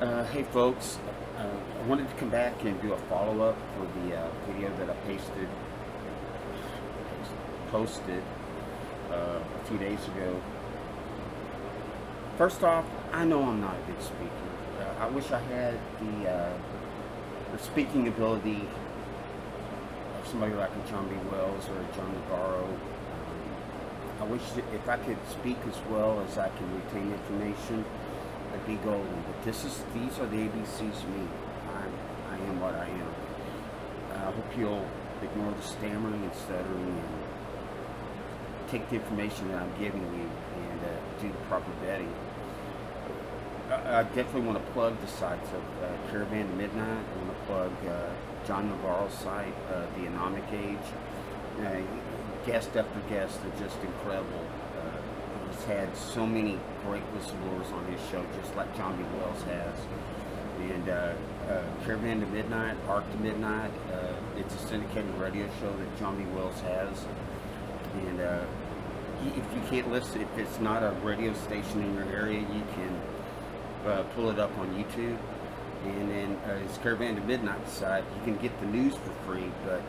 Hey folks, I wanted to come back and do a follow-up for the video that I posted a few days ago. First off, I know I'm not a good speaker. I wish I had the speaking ability of somebody like a John B. Wells or a John Navarro. I wish that if I could speak as well as I can retain information, I'd be golden. But these are the ABCs of me. I am what I am. I hope you'll ignore the stammering and stuttering and take the information that I'm giving you and do the proper vetting. I definitely want to plug the sites of Caravan to Midnight. I want to plug John Navarro's site, The Anomic Age. Guest after guest are just incredible. He's had so many great whistleblowers on his show, just like John B. Wells has. And Caravan to Midnight, Arc to Midnight, it's a syndicated radio show that John B. Wells has. And if you can't listen, if it's not a radio station in your area, you can pull it up on YouTube. And then his Caravan to Midnight site, you can get the news for free, but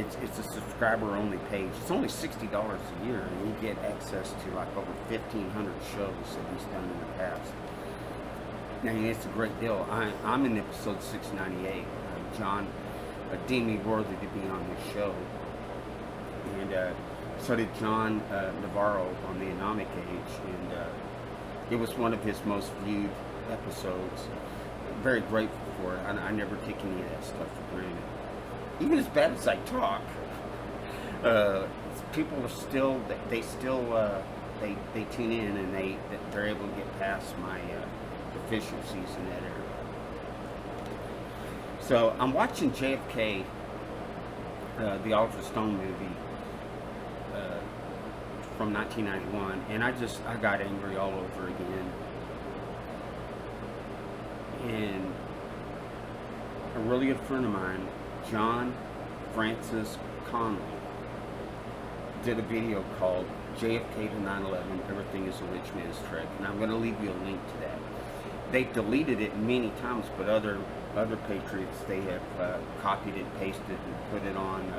it's a subscriber only page. It's only $60 a year, and you get access to like over 1,500 shows that he's done in the past. Now it's a great deal. I'm in episode 698. John deemed me worthy to be on his show, and so did John Navarro on the Anomic Age, and it was one of his most viewed episodes. I'm very grateful for it. I never take any of that stuff for granted. Even as bad as I talk, people are still, they tune in, and they're able to get past my deficiencies in that area. So I'm watching JFK, the Oliver Stone movie from 1991, and I got angry all over again. And a really good friend of mine, John Francis Conley, did a video called JFK to 9/11, Everything is a Rich Man's Trick, and I'm going to leave you a link to that. They deleted it many times, but other patriots, they have copied it, pasted it, and put it on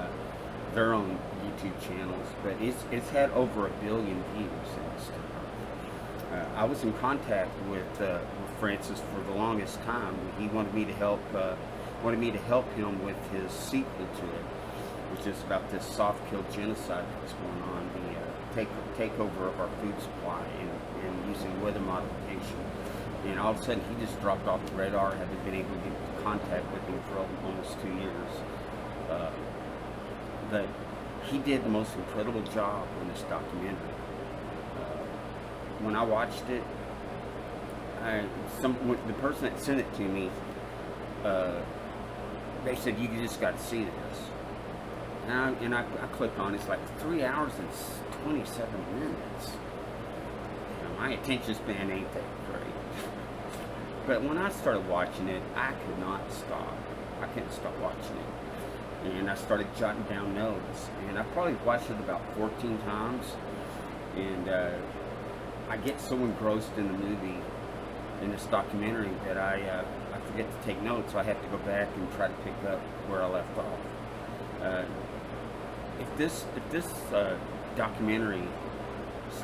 their own YouTube channels. But it's had over 1 billion views and stuff. I was in contact with Francis for the longest time. He wanted me to help him with his sequel to it, which is about this soft kill genocide that's going on, the takeover of our food supply and using weather modification. And all of a sudden, he just dropped off the radar. Haven't been able to get into contact with him for almost 2 years. But he did the most incredible job on this documentary. When I watched it, the person that sent it to me, they said, you just got to see this. And I clicked on it. It's like 3 hours and 27 minutes. My attention span ain't that great. But when I started watching it, I could not stop. I couldn't stop watching it. And I started jotting down notes. And I probably watched it about 14 times. And I get so engrossed in the movie, in this documentary, that I forget to take notes. So I have to go back and try to pick up where I left off. If this documentary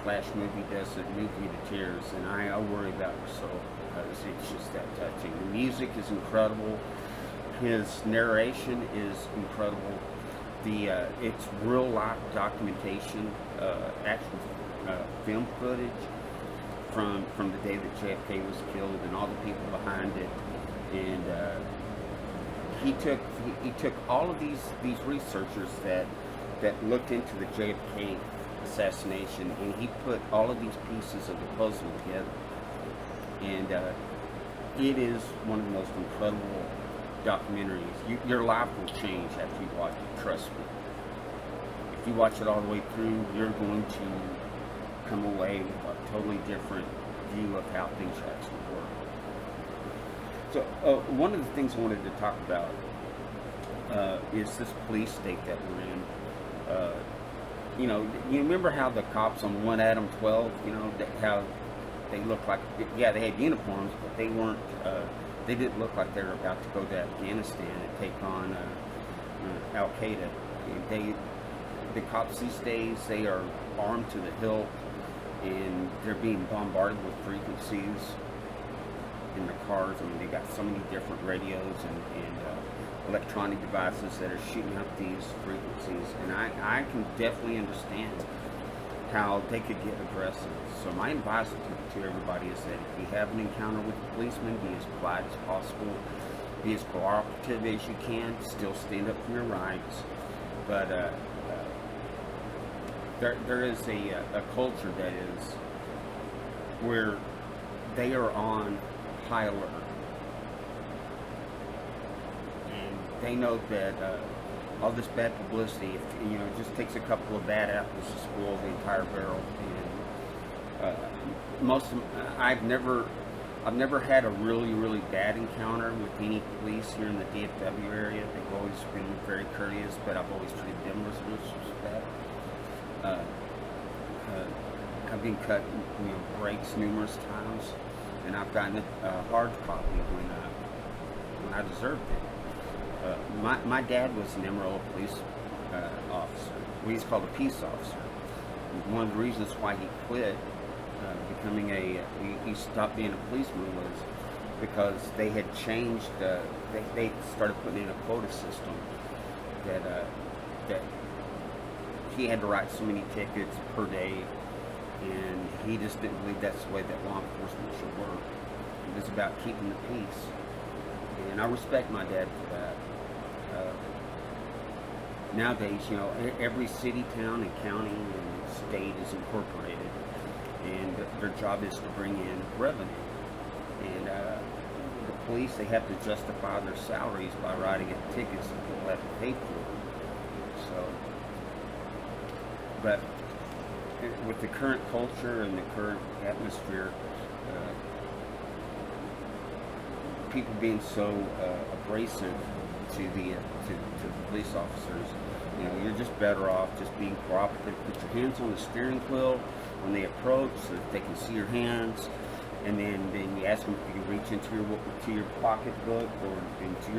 / movie doesn't move you to tears, and I worry about your soul, because it's just that touching. The music is incredible. His narration is incredible. It's real life documentation, actual film footage from the day that JFK was killed and all the people behind it. And he took all of these researchers that looked into the JFK assassination, and he put all of these pieces of the puzzle together. And it is one of the most incredible documentaries. Your life will change after you watch it, trust me. If you watch it all the way through, you're going to come away with a totally different view of how things actually work. So one of the things I wanted to talk about is this police state that we're in. You remember how the cops on 1 Adam 12, how they looked like, yeah, they had uniforms, but they weren't. They didn't look like they were about to go to Afghanistan and take on Al Qaeda. The cops these days, they are armed to the hilt, and they're being bombarded with frequencies in their cars. I mean, they got so many different radios and electronic devices that are shooting up these frequencies, and I can definitely understand how they could get aggressive. So my advice to everybody is that if you have an encounter with a policeman, be as polite as possible, be as cooperative as you can, still stand up for your rights. But there is a culture that is where they are on high alert. And they know that all this bad publicity, if, you know, it just takes a couple of bad apples to spoil the entire barrel. And I've never had a really bad encounter with any police here in the DFW area. They've always been very courteous, but I've always treated them with respect. I've been cut, you know, breaks numerous times, and I've gotten a hard copy when I deserved it. My dad was an Amarillo police officer. He's called a peace officer. One of the reasons why he quit becoming he stopped being a policeman was because they had changed. They started putting in a quota system that he had to write so many tickets per day, and he just didn't believe that's the way that law enforcement should work. It was about keeping the peace, and I respect my dad for that. Nowadays, you know, every city, town, and county and state is incorporated, and their job is to bring in revenue. And the police, they have to justify their salaries by writing up tickets that people have to pay for. So, but with the current culture and the current atmosphere, people being so abrasive to the police officers, you know, you're just better off just being cooperative. Put your hands on the steering wheel when they approach, so that they can see your hands, and then you ask them if you can reach into your pocketbook or into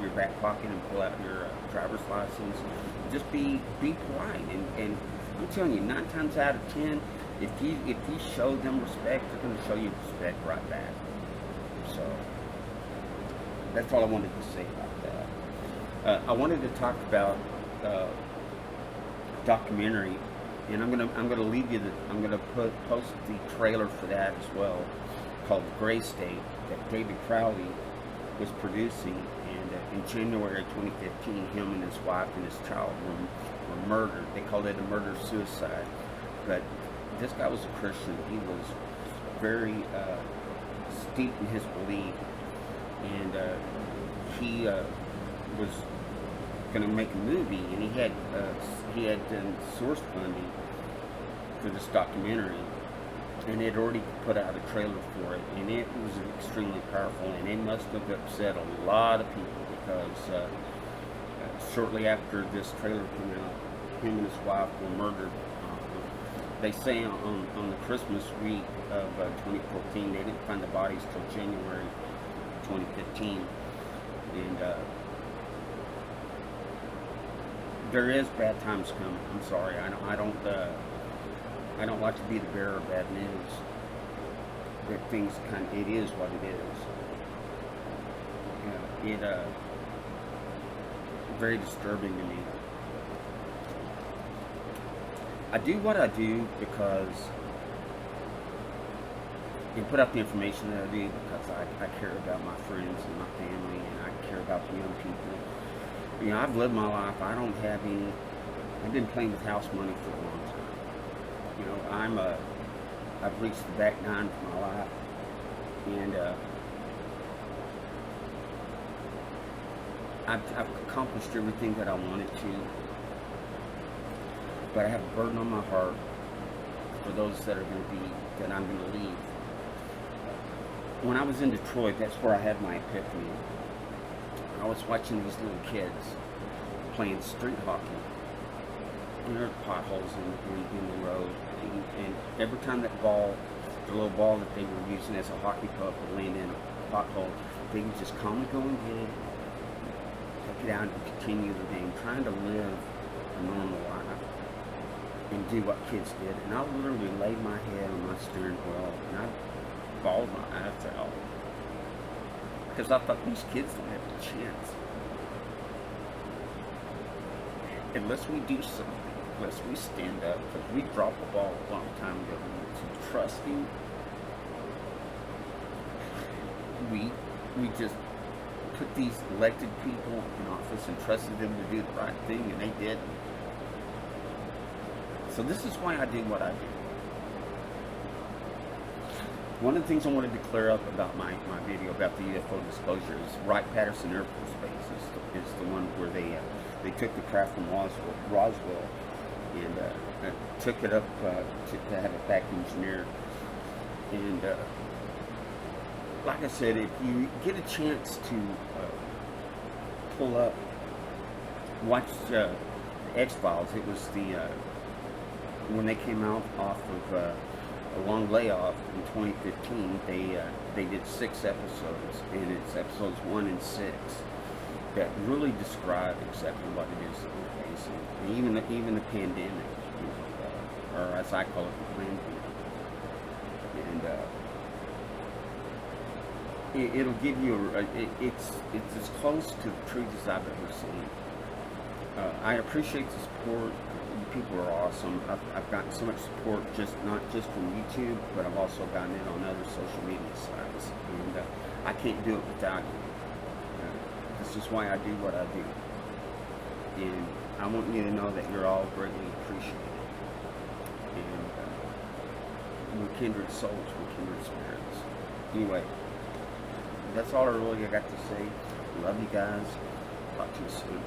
your back pocket and pull out your driver's license. Just be polite, and I'm telling you, 9 times out of 10, if you show them respect, they're going to show you respect right back. So that's all I wanted to say about that. I wanted to talk about documentary, and I'm gonna leave you I'm gonna post the trailer for that as well, called Gray State, that David Crowley was producing, and in January 2015, him and his wife and his child were murdered. They called it a murder-suicide, but this guy was a Christian. He was very steeped in his belief, and he was going to make a movie, and he had done source funding for this documentary, and they'd already put out a trailer for it, and it was extremely powerful, and it must have upset a lot of people, because shortly after this trailer came out, him and his wife were murdered. They say on the Christmas week of 2014, they didn't find the bodies till January 2015, and there is bad times coming. I'm sorry. I don't like to be the bearer of bad news. That things it is what it is. You know, very disturbing to me. I do what I do because, and put out the information that I do because I care about my friends and my family, and I care about the young people. You know, I've lived my life. I don't have any. I've been playing with house money for a long time. You know, I've reached the back nine of my life, and I've accomplished everything that I wanted to. But I have a burden on my heart for those that I'm going to leave. When I was in Detroit, that's where I had my epiphany. I was watching these little kids playing street hockey, and there were potholes in the road, and every time that ball the little ball that they were using as a hockey puck would land in a pothole, they would just calmly go and get it, take it out, and continue the game, trying to live a normal life and do what kids did. And I literally laid my head on my steering wheel and I bawled my eyes out because I thought these kids don't have a chance unless we do something, unless we stand up, because we dropped the ball a long time ago. To trusting, we just put these elected people in office and trusted them to do the right thing, and they didn't. So this is why I do what I do. One of the things I wanted to clear up about my video about the UFO disclosure is Wright-Patterson Air Force Base is the one where they took the craft from Roswell and took it up to have it back engineered. And like I said, if you get a chance to pull up, watch X-Files, it was when they came out off of a long layoff in 2015, they did 6 episodes, and it's episodes 1 and 6 that really describe exactly what it is that we're facing, and even the pandemic, or as I call it, the pandemic. And it'll give you it's as close to the truth as I've ever seen. I appreciate the support. You people are awesome. I've gotten so much support, not just from YouTube, but I've also gotten it on other social media sites, and I can't do it without you. This is why I do what I do, and I want you to know that you're all greatly appreciated. And we're kindred souls, we're kindred spirits. Anyway, that's all I really got to say. Love you guys. Talk to you soon.